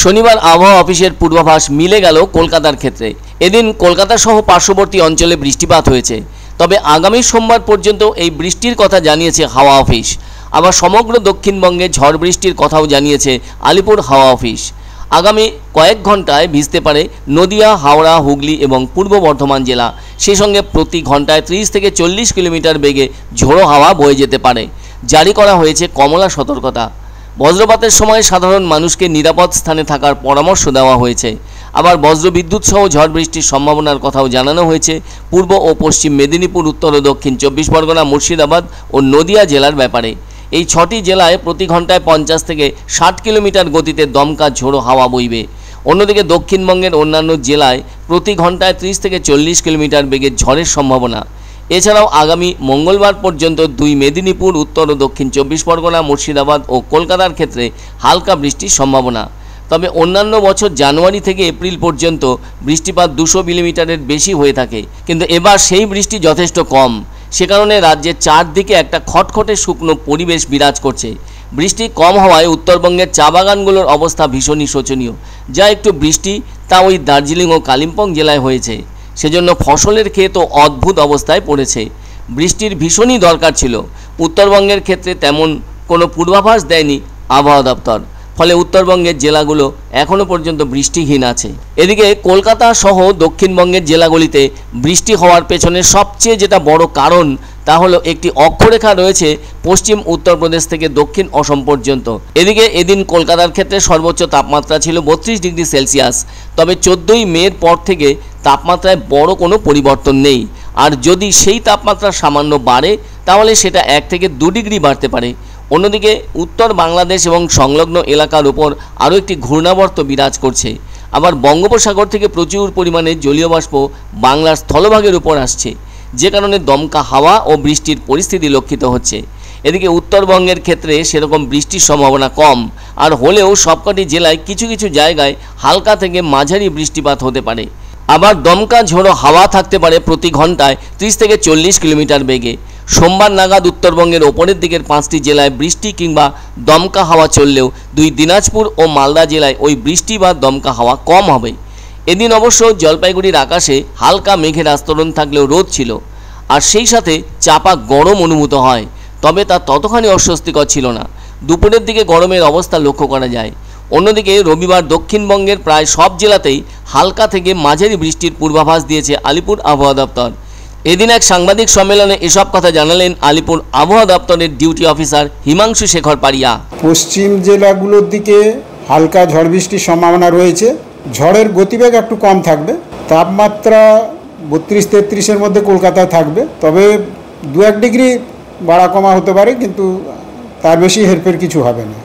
শনিবার আবহাওয়া অফিসের পূর্বাভাস মিলে গেল কলকাতার ক্ষেত্রে। এদিন কলকাতা সহ পার্শ্ববর্তী অঞ্চলে বৃষ্টিপাত হয়েছে, তবে আগামী সোমবার পর্যন্ত এই বৃষ্টির কথা জানিয়েছে হাওয়া অফিস। আবার সমগ্র দক্ষিণবঙ্গে ঝড় বৃষ্টির কথাও জানিয়েছে আলিপুর হাওয়া অফিস। আগামী কয়েক ঘন্টায় ভিজতে পারে নদিয়া, হাওড়া, হুগলি এবং পূর্ব বর্ধমান জেলা। সেই সঙ্গে প্রতি ঘন্টায় 30 থেকে 40 কিলোমিটার বেগে ঝোড়ো হাওয়া বয়ে যেতে পারে। জারি করা হয়েছে কমলা সতর্কতা। বজ্রপাতের সময় সাধারণ মানুষকে নিরাপদ স্থানে থাকার পরামর্শ দেওয়া হয়েছে। আবার বজ্রবিদ্যুৎ সহ ঝড় বৃষ্টির সম্ভাবনার কথাও জানানো হয়েছে পূর্ব ও পশ্চিম মেদিনীপুর, উত্তর ও দক্ষিণ 24 পরগনা, মুর্শিদাবাদ ও নদিয়া জেলার ব্যাপারে। এই 6টি জেলায় প্রতি ঘন্টায় 50 থেকে 60 কিলোমিটার গতিতে দমকা ঝোড়ো হাওয়া বইবে। অন্যদিকে দক্ষিণবঙ্গের অন্যান্য জেলায় প্রতি ঘন্টায় 30 থেকে 40 কিলোমিটার বেগে ঝড়ের সম্ভাবনা। এছাড়াও আগামী মঙ্গলবার পর্যন্ত দুই মেদিনীপুর, উত্তর ও দক্ষিণ 24 পরগনা, মুর্শিদাবাদ ও কলকাতার ক্ষেত্রে হালকা বৃষ্টির সম্ভাবনা। তবে অন্যান্য বছর জানুয়ারি থেকে এপ্রিল পর্যন্ত বৃষ্টিপাত 200 মিলিমিটারের বেশি হয়ে থাকে, কিন্তু এবার সেই বৃষ্টি যথেষ্ট কম। সে কারণে রাজ্যের চারদিকে একটা খটখটে শুকনো পরিবেশ বিরাজ করছে। বৃষ্টি কম হওয়ায় উত্তরবঙ্গের চা বাগানগুলোর অবস্থা ভীষণই শোচনীয়। যা একটু বৃষ্টি তা ওই দার্জিলিং ও কালিম্পং জেলায় হয়েছে। সেজন্য ফসলের ক্ষেত অদ্ভুত অবস্থায় পড়েছে। বৃষ্টির ভীষণই দরকার ছিল। উত্তরবঙ্গের ক্ষেত্রে তেমন কোনো পূর্বাভাস দেয়নি আবহাওয়া দপ্তর, ফলে উত্তরবঙ্গের জেলাগুলো এখনও পর্যন্ত বৃষ্টিহীন আছে। এদিকে কলকাতা সহ দক্ষিণবঙ্গের জেলাগুলিতে বৃষ্টি হওয়ার পেছনে সবচেয়ে যেটা বড় কারণ তা হলো একটি অক্ষরেখা রয়েছে পশ্চিম উত্তরপ্রদেশ থেকে দক্ষিণ অসম পর্যন্ত। এদিকে এদিন কলকাতার ক্ষেত্রে সর্বোচ্চ তাপমাত্রা ছিল 32 ডিগ্রি সেলসিয়াস। তবে 14ই মের পর থেকে তাপমাত্রায় বড় কোনো পরিবর্তন নেই। আর যদি সেই তাপমাত্রা সামান্য বাড়ে তাহলে সেটা 1 থেকে 2 ডিগ্রি বাড়তে পারে। অন্যদিকে উত্তর বাংলাদেশ এবং সংলগ্ন এলাকার উপর আরও একটি ঘূর্ণাবর্ত বিরাজ করছে। আবার বঙ্গোপসাগর থেকে প্রচুর পরিমাণে জলীয় বাষ্প বাংলার স্থলভাগের উপর আসছে, যে কারণে দমকা হাওয়া ও বৃষ্টির পরিস্থিতি লক্ষিত হচ্ছে। এদিকে উত্তরবঙ্গের ক্ষেত্রে সেরকম বৃষ্টির সম্ভাবনা কম, আর হলেও সবকটি জেলায় কিছু কিছু জায়গায় হালকা থেকে মাঝারি বৃষ্টিপাত হতে পারে। আবার দমকা ঝোড়ো হাওয়া থাকতে পারে প্রতি ঘন্টায় 30 থেকে 40 কিলোমিটার বেগে। সোমবার নাগাদ উত্তরবঙ্গের ওপরের দিকের 5টি জেলায় বৃষ্টি কিংবা দমকা হাওয়া চললেও দুই দিনাজপুর ও মালদা জেলায় ওই বৃষ্টি বা দমকা হাওয়া কম হবে। এদিন অবশ্য জলপাইগুড়ির আকাশে হালকা মেঘের আস্তরণ থাকলেও রোদ ছিল, আর সেই সাথে চাপা গরম অনুভূত হয়। তবে তা ততখানি অস্বস্তিকর ছিল না। দুপুরের দিকে গরমের অবস্থা লক্ষ্য করা যায়। অন্যদিকে রবিবার দক্ষিণবঙ্গের প্রায় সব জেলাতেই হালকা থেকে মাঝারি বৃষ্টির পূর্বাভাস দিয়েছে আলিপুর আবহাওয়া দপ্তর। এদিন এক সাংবাদিক সম্মেলনে এসব কথা জানালেন আলিপুর আবহাওয়া দপ্তরের ডিউটি অফিসার হিমাংশু শেখর পারিয়া। পশ্চিম জেলাগুলোর দিকে হালকা ঝড় বৃষ্টির সম্ভাবনা রয়েছে। ঝড়ের গতিবেগ একটু কম থাকবে। তাপমাত্রা 32-33-এর মধ্যে কলকাতায় থাকবে। তবে 2-1 ডিগ্রি বাড়া কমা হতে পারে, কিন্তু তার বেশি হেরফের কিছু হবে না।